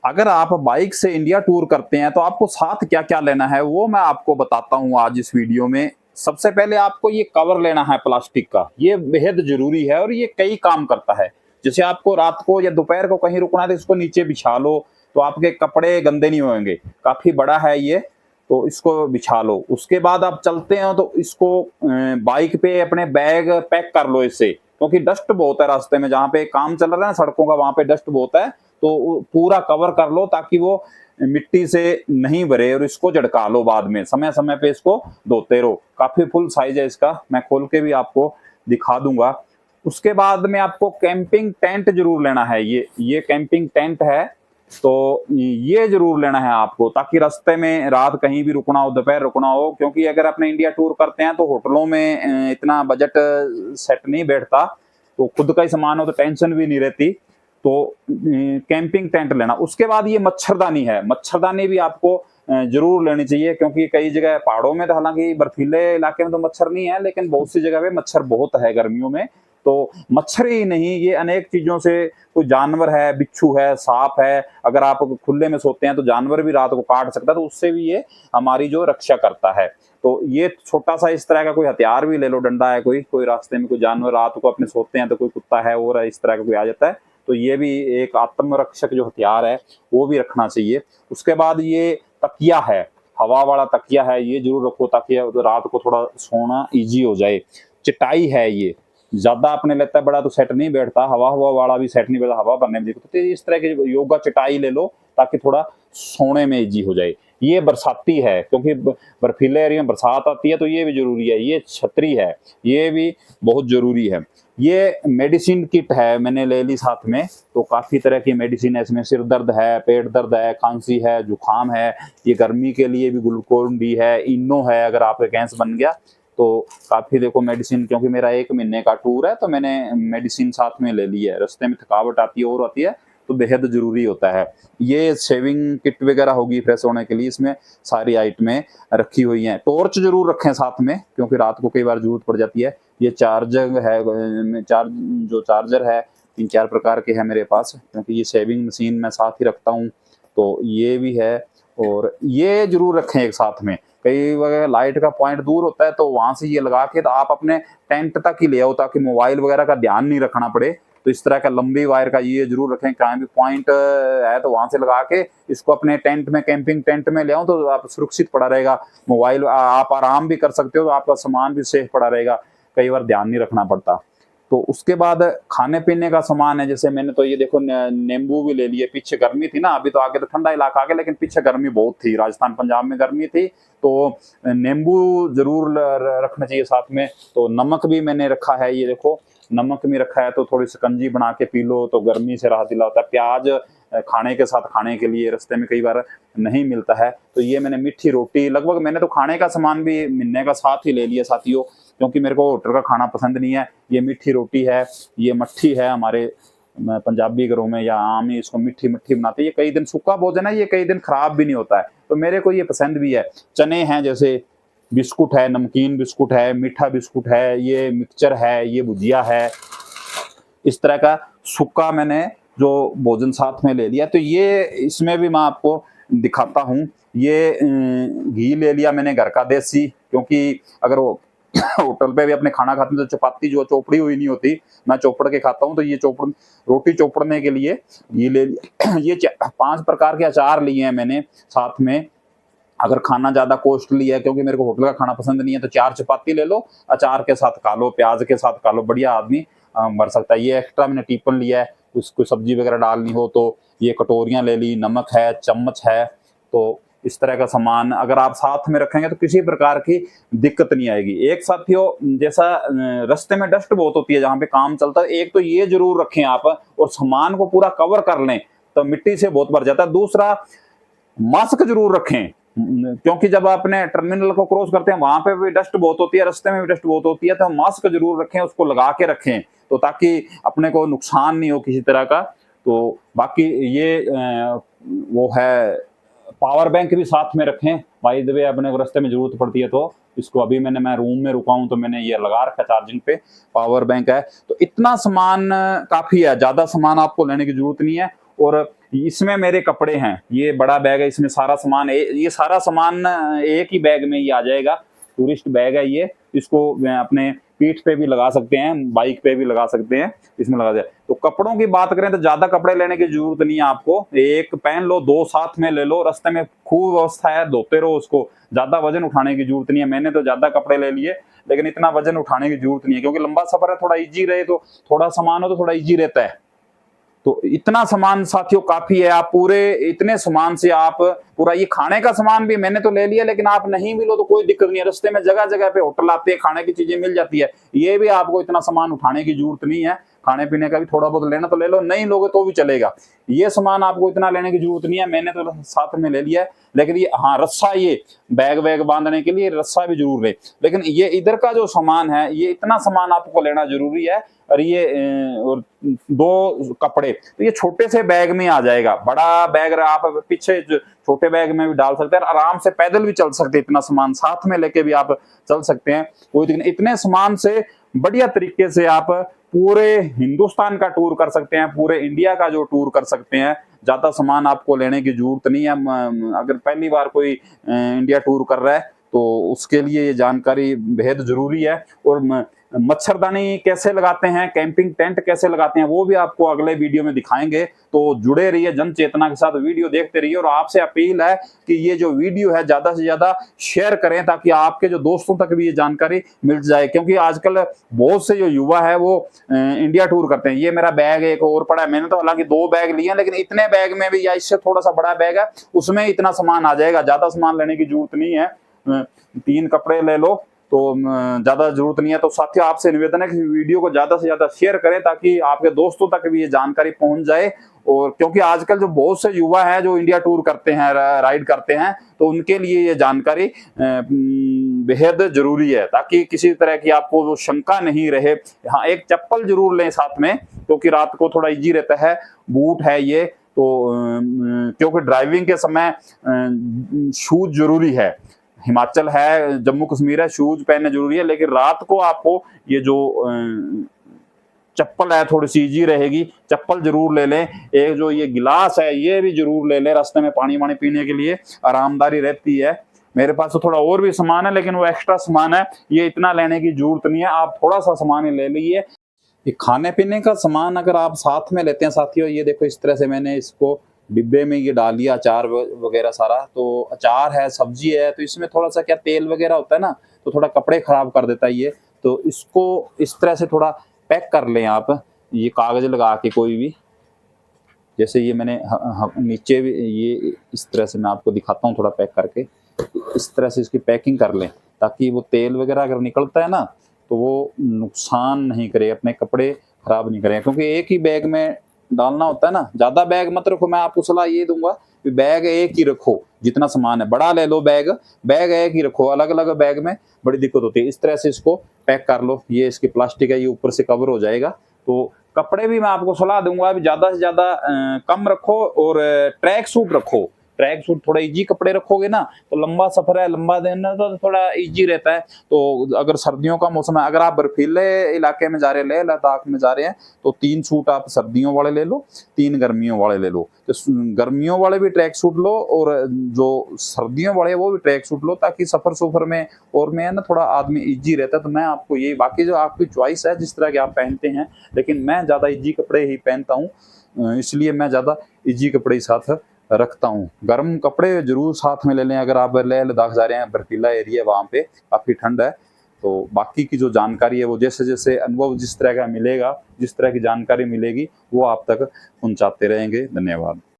अगर आप बाइक से इंडिया टूर करते हैं तो आपको साथ क्या क्या लेना है वो मैं आपको बताता हूँ आज इस वीडियो में। सबसे पहले आपको ये कवर लेना है प्लास्टिक का, ये बेहद जरूरी है और ये कई काम करता है। जैसे आपको रात को या दोपहर को कहीं रुकना है तो इसको नीचे बिछा लो, तो आपके कपड़े गंदे नहीं होंगे। काफी बड़ा है ये, तो इसको बिछा लो। उसके बाद आप चलते हैं तो इसको बाइक पे अपने बैग पैक कर लो इससे, क्योंकि डस्ट बहुत है रास्ते में, जहाँ पे काम चल रहा है ना सड़कों का वहां पे डस्ट बहुत है। तो पूरा कवर कर लो ताकि वो मिट्टी से नहीं भरे, और इसको झड़का लो बाद में, समय समय पे इसको धोते रहो। काफी फुल साइज है इसका, मैं खोल के भी आपको दिखा दूंगा। उसके बाद में आपको कैंपिंग टेंट जरूर लेना है। ये कैंपिंग टेंट है, तो ये जरूर लेना है आपको, ताकि रास्ते में रात कहीं भी रुकना हो, दोपहर रुकना हो। क्योंकि अगर अपने इंडिया टूर करते हैं तो होटलों में इतना बजट सेट नहीं बैठता, तो खुद का ही सामान हो तो टेंशन भी नहीं रहती। तो कैंपिंग टेंट लेना। उसके बाद ये मच्छरदानी है, मच्छरदानी भी आपको जरूर लेनी चाहिए, क्योंकि कई जगह पहाड़ों में तो हालांकि बर्फीले इलाके में तो मच्छर नहीं है, लेकिन बहुत सी जगह पे मच्छर बहुत है गर्मियों में। तो मच्छर ही नहीं, ये अनेक चीजों से, कोई जानवर है, बिच्छू है, सांप है, अगर आप खुले में सोते हैं तो जानवर भी रात को काट सकता है, तो उससे भी ये हमारी जो रक्षा करता है। तो ये छोटा सा इस तरह का कोई हथियार भी ले लो, डंडा है कोई रास्ते में कोई जानवर रात को अपने सोते हैं तो कोई कुत्ता है और इस तरह का कोई आ जाता है, तो ये भी एक आत्मरक्षक जो हथियार है वो भी रखना चाहिए। उसके बाद ये तकिया है, हवा वाला तकिया है, ये जरूर रखो ताकि रात को थोड़ा सोना इजी हो जाए। चटाई है, ये ज्यादा अपने लगता है बड़ा तो सेट नहीं बैठता, हवा वाला भी सेट नहीं बैठता, हवा भरने में दिक्कत होती है। इस तरह की योगा चटाई ले लो ताकि थोड़ा सोने में इजी हो जाए। ये बरसाती है, क्योंकि बर्फीले एरिया में बरसात आती है, तो ये भी जरूरी है। ये छतरी है, ये भी बहुत जरूरी है। ये मेडिसिन किट है, मैंने ले ली साथ में। तो काफी तरह की मेडिसिन है इसमें, सिर दर्द है, पेट दर्द है, खांसी है, जुकाम है। ये गर्मी के लिए भी ग्लूकोन डी है, इनो है, अगर आपका गैस बन गया तो काफी देखो मेडिसिन। क्योंकि मेरा 1 महीने का टूर है तो मैंने मेडिसिन साथ में ले ली है, रास्ते में थकावट आती है और आती है तो बेहद जरूरी होता है। ये शेविंग किट वगैरह होगी फ्रेश होने के लिए, इसमें सारी आइटमें रखी हुई हैं। टॉर्च जरूर रखें साथ में, क्योंकि रात को कई बार जरूरत पड़ जाती है। ये चार्जर है, चार्जर है 3-4 प्रकार के हैं मेरे पास, क्योंकि ये शेविंग मशीन मैं साथ ही रखता हूँ, तो ये भी है। और ये जरूर रखें एक साथ में, कई वगैरह लाइट का पॉइंट दूर होता है तो वहां से ये लगा के तो आप अपने टेंट तक ही ले आओ, ताकि मोबाइल वगैरह का ध्यान नहीं रखना पड़े। तो इस तरह का लंबी वायर का ये जरूर रखें, कहीं भी पॉइंट है तो वहां से लगा के इसको अपने टेंट में, कैंपिंग टेंट में ले आओ, तो आप सुरक्षित पड़ा रहेगा। मोबाइल आप आराम भी कर सकते हो, तो आपका सामान भी सेफ पड़ा रहेगा, कई बार ध्यान नहीं रखना पड़ता। तो उसके बाद खाने पीने का सामान है, जैसे मैंने तो ये देखो नींबू भी ले लिए। पीछे गर्मी थी ना, अभी तो आगे तो ठंडा इलाका आ गया, लेकिन पीछे गर्मी बहुत थी, राजस्थान पंजाब में गर्मी थी, तो नींबू जरूर रखना चाहिए साथ में। तो नमक भी मैंने रखा है, ये देखो नमक भी रखा है, तो थोड़ी शिकंजी बना के पी लो तो गर्मी से राहत दिलाता है। प्याज खाने के साथ खाने के लिए रास्ते में कई बार नहीं मिलता है, तो ये मैंने मीठी रोटी, लगभग मैंने तो खाने का सामान भी महीने का साथ ही ले लिया साथियों, क्योंकि मेरे को होटल का खाना पसंद नहीं है। ये मीठी रोटी है, ये मट्ठी है, हमारे पंजाबी घरों में या आम ही इसको मीठी मट्ठी बनाते हैं। ये कई दिन सूखा भोजन है, ये कई दिन खराब भी नहीं होता है, तो मेरे को ये पसंद भी है। चने हैं, जैसे बिस्कुट है, नमकीन बिस्कुट है, मीठा बिस्कुट है, ये मिक्सचर है, ये भुजिया है, इस तरह का सूखा मैंने जो भोजन साथ में ले लिया। तो ये इसमें भी मैं आपको दिखाता हूँ। ये घी ले लिया मैंने घर का देसी, क्योंकि अगर वो होटल पे भी अपने खाना खाते हैं तो चपाती जो चोपड़ी हुई नहीं होती, मैं चोपड़ के खाता हूँ, तो ये रोटी चोपड़ने के लिए ये ले लिया। ये 5 प्रकार के अचार लिए हैं मैंने साथ में। अगर खाना ज्यादा कॉस्टली है, क्योंकि मेरे को होटल का खाना पसंद नहीं है, तो 4 चपाती ले लो, अचार के साथ खा लो, प्याज के साथ खा लो, बढ़िया आदमी मर सकता है। ये एक्स्ट्रा मैंने टिफिन लिया है, उसको सब्जी वगैरह डालनी हो तो ये कटोरियां ले ली, नमक है, चम्मच है। तो इस तरह का सामान अगर आप साथ में रखेंगे तो किसी प्रकार की दिक्कत नहीं आएगी। एक साथियों, जैसा रास्ते में डस्ट बहुत होती है जहाँ पे काम चलता है, एक तो ये जरूर रखें आप, और सामान को पूरा कवर कर लें, तो मिट्टी से बहुत भर जाता है। दूसरा, मास्क जरूर रखें, क्योंकि जब आपने टर्मिनल को क्रॉस करते हैं वहां पे भी डस्ट बहुत होती है, रास्ते में भी डस्ट बहुत होती है, तो मास्क जरूर रखें, उसको लगा के रखें, तो ताकि अपने को नुकसान नहीं हो किसी तरह का। तो बाकी ये वो है, पावर बैंक भी साथ में रखें, बाय द वे अपने को रास्ते में जरूरत पड़ती है तो इसको। अभी मैं रूम में रुका हूं तो मैंने ये लगा रखा चार्जिंग पे, पावर बैंक है। तो इतना सामान काफी है, ज्यादा सामान आपको लेने की जरूरत नहीं है। और इसमें मेरे कपड़े हैं, ये बड़ा बैग है, इसमें सारा सामान ये सारा सामान एक ही बैग में ही आ जाएगा। टूरिस्ट बैग है ये, इसको अपने पीठ पे भी लगा सकते हैं, बाइक पे भी लगा सकते हैं, इसमें लगा जाए। तो कपड़ों की बात करें तो ज्यादा कपड़े लेने की जरूरत नहीं है आपको, एक पहन लो, दो साथ में ले लो, रास्ते में खूब व्यवस्था है, धोते रहो उसको, ज्यादा वजन उठाने की जरूरत नहीं है। मैंने तो ज्यादा कपड़े ले लिए, लेकिन इतना वजन उठाने की जरूरत नहीं है, क्योंकि लंबा सफर है, थोड़ा इजी रहे तो, थोड़ा सामान हो तो थोड़ा इजी रहता है। तो इतना सामान साथियों काफी है, आप पूरे इतने सामान से आप पूरा, ये खाने का सामान भी मैंने तो ले लिया, लेकिन आप नहीं भी लो तो कोई दिक्कत नहीं है, रास्ते में जगह जगह पे होटल आते हैं, खाने की चीजें मिल जाती है, ये भी आपको इतना सामान उठाने की जरूरत नहीं है। खाने पीने का भी थोड़ा बहुत लेना तो ले लो, नहीं लोगे तो भी चलेगा, ये सामान आपको इतना लेने की जरूरत नहीं है, मैंने तो साथ में ले लिया है। लेकिन ये हाँ, रस्सा, ये बैग वैग बांधने के लिए रस्सा भी जरूर ले, लेकिन ये इधर का जो सामान है, ये इतना सामान आपको लेना जरूरी है। और ये और दो कपड़े, तो ये छोटे से बैग में आ जाएगा, बड़ा बैग आप पीछे छोटे बैग में भी डाल सकते हैं, आराम से पैदल भी चल सकते हैं, इतना सामान साथ में लेके भी आप चल सकते हैं, कोई दिक्कत नहीं। इतने सामान से बढ़िया तरीके से आप पूरे हिंदुस्तान का टूर कर सकते हैं, पूरे इंडिया का जो टूर कर सकते हैं, ज्यादा सामान आपको लेने की जरूरत नहीं है। अगर पहली बार कोई इंडिया टूर कर रहा है तो उसके लिए ये जानकारी बेहद जरूरी है। और मच्छरदानी कैसे लगाते हैं, कैंपिंग टेंट कैसे लगाते हैं, वो भी आपको अगले वीडियो में दिखाएंगे, तो जुड़े रहिए जन चेतना के साथ, वीडियो देखते रहिए। और आपसे अपील है कि ये जो वीडियो है ज्यादा से ज्यादा शेयर करें, ताकि आपके जो दोस्तों तक भी ये जानकारी मिल जाए, क्योंकि आजकल बहुत से जो युवा है वो इंडिया टूर करते हैं। ये मेरा बैग एक और पड़ा है, मैंने तो हालांकि 2 बैग लिए हैं, लेकिन इतने बैग में भी, या इससे थोड़ा सा बड़ा बैग है उसमें इतना सामान आ जाएगा, ज्यादा सामान लेने की जरूरत नहीं है। 3 कपड़े ले लो तो ज्यादा जरूरत नहीं है। तो साथियों, आपसे निवेदन है कि वीडियो को ज्यादा से ज्यादा शेयर करें, ताकि आपके दोस्तों तक भी ये जानकारी पहुंच जाए। और क्योंकि आजकल जो बहुत से युवा हैं जो इंडिया टूर करते हैं, राइड करते हैं, तो उनके लिए ये जानकारी बेहद जरूरी है, ताकि किसी तरह की आपको वो शंका नहीं रहे। हाँ, एक चप्पल जरूर लें साथ में, क्योंकि रात को थोड़ा इजी रहता है, बूट है ये तो, क्योंकि ड्राइविंग के समय शूज जरूरी है। हिमाचल है, जम्मू कश्मीर है, शूज पहनने जरूरी है, लेकिन रात को आपको ये जो चप्पल है थोड़ी सी इजी रहेगी, चप्पल जरूर ले लें। एक जो ये गिलास है ये भी जरूर ले लें, रास्ते में पानी वानी पीने के लिए आरामदारी रहती है। मेरे पास तो थोड़ा और भी सामान है, लेकिन वो एक्स्ट्रा सामान है, ये इतना लेने की जरूरत नहीं है, आप थोड़ा सा सामान ही ले लीजिए। ये खाने पीने का सामान अगर आप साथ में लेते हैं साथियों, ये देखो इस तरह से मैंने इसको डिब्बे में ये डाल लिया, अचार वगैरह सारा, तो अचार है, सब्जी है, तो इसमें थोड़ा सा क्या तेल वगैरह होता है ना, तो थोड़ा कपड़े खराब कर देता है ये, तो इसको इस तरह से थोड़ा पैक कर लें आप, ये कागज लगा के कोई भी, जैसे ये मैंने नीचे भी ये इस तरह से मैं आपको दिखाता हूँ, थोड़ा पैक करके इस तरह से इसकी पैकिंग कर लें, ताकि वो तेल वगैरह अगर निकलता है ना तो वो नुकसान नहीं करे, अपने कपड़े खराब नहीं करें, क्योंकि एक ही बैग में डालना होता है ना, ज्यादा बैग मत रखो। मैं आपको सलाह ये दूंगा कि बैग एक ही रखो, जितना सामान है बड़ा ले लो, बैग एक ही रखो, अलग अलग बैग में बड़ी दिक्कत होती है। इस तरह से इसको पैक कर लो, ये इसकी प्लास्टिक है, ये ऊपर से कवर हो जाएगा। तो कपड़े भी मैं आपको सलाह दूंगा भी ज्यादा से ज्यादा कम रखो, और ट्रैक सूट रखो, ट्रैक सूट थोड़ा इजी कपड़े रखोगे ना तो लंबा सफर है, लंबा दिन है तो थोड़ा इजी रहता है। तो अगर सर्दियों का मौसम है, अगर आप बर्फीले इलाके में जा रहे हैं, लेह लद्दाख में जा रहे हैं, तो 3 सूट आप सर्दियों वाले ले लो, 3 गर्मियों वाले ले लो। तो गर्मियों वाले भी ट्रैक सूट लो, और जो सर्दियों वाले वो भी ट्रैक सूट लो, ताकि सफर में और में ना थोड़ा आदमी इजी रहता है। तो मैं आपको यही, बाकी जो आपकी चॉइस है जिस तरह के आप पहनते हैं, लेकिन मैं ज्यादा इजी कपड़े ही पहनता हूँ, इसलिए मैं ज्यादा इजी कपड़े ही साथ रखता हूँ। गर्म कपड़े जरूर साथ में ले लें, अगर आप लेह लद्दाख जा रहे हैं, बर्फीला एरिया वहाँ पे काफी ठंड है। तो बाकी की जो जानकारी है वो जैसे जैसे अनुभव जिस तरह का मिलेगा, जिस तरह की जानकारी मिलेगी, वो आप तक पहुंचाते रहेंगे। धन्यवाद।